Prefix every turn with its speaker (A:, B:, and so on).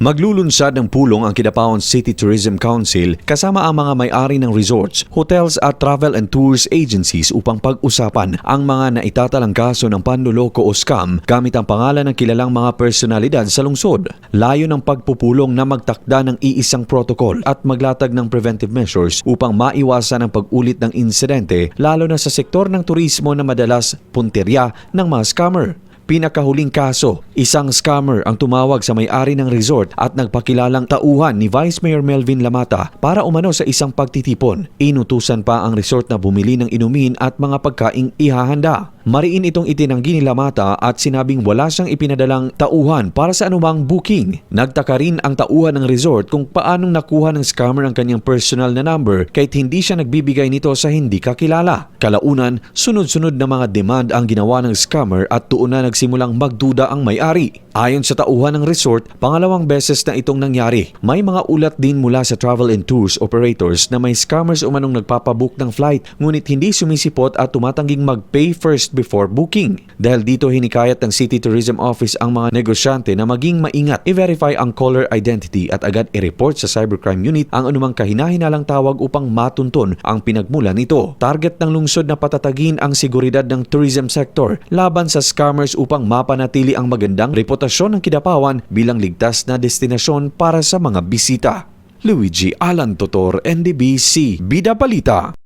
A: Maglulunsad ng pulong ang Kidapawan City Tourism Council kasama ang mga may-ari ng resorts, hotels at travel and tours agencies upang pag-usapan ang mga naitatalang kaso ng panloloko o scam gamit ang pangalan ng kilalang mga personalidad sa lungsod. Layo ng pagpupulong na magtakda ng iisang protocol at maglatag ng preventive measures upang maiwasan ang pag-ulit ng insidente lalo na sa sektor ng turismo na madalas punterya ng mga scammer. Pinakahuling kaso, isang scammer ang tumawag sa may-ari ng resort at nagpakilalang tauhan ni Vice Mayor Melvin Lamata para umano sa isang pagtitipon. Inutusan pa ang resort na bumili ng inumin at mga pagkaing ihahanda. Mariin itong itinanggi ni Lamata at sinabing wala siyang ipinadalang tauhan para sa anumang booking. Nagtaka rin ang tauhan ng resort kung paanong nakuha ng scammer ang kanyang personal na number kahit hindi siya nagbibigay nito sa hindi kakilala. Kalaunan, sunod-sunod na mga demand ang ginawa ng scammer at doon na nagsimulang magduda ang may-ari. Ayon sa tauhan ng resort, pangalawang beses na itong nangyari. May mga ulat din mula sa travel and tours operators na may scammers umanong nagpapabook ng flight ngunit hindi sumisipot at tumatangging mag-pay first before booking. Dahil dito hinikayat ng City Tourism Office ang mga negosyante na maging maingat, i-verify ang caller identity at agad i-report sa Cybercrime Unit ang anumang kahina-hinalang tawag upang matunton ang pinagmulan nito. Target ng lungsod na patatagin ang seguridad ng tourism sector laban sa scammers upang mapanatili ang magandang reputasyon ng Kidapawan bilang ligtas na destinasyon para sa mga bisita. Luigi Alan Totor, NDBC, Bida Balita.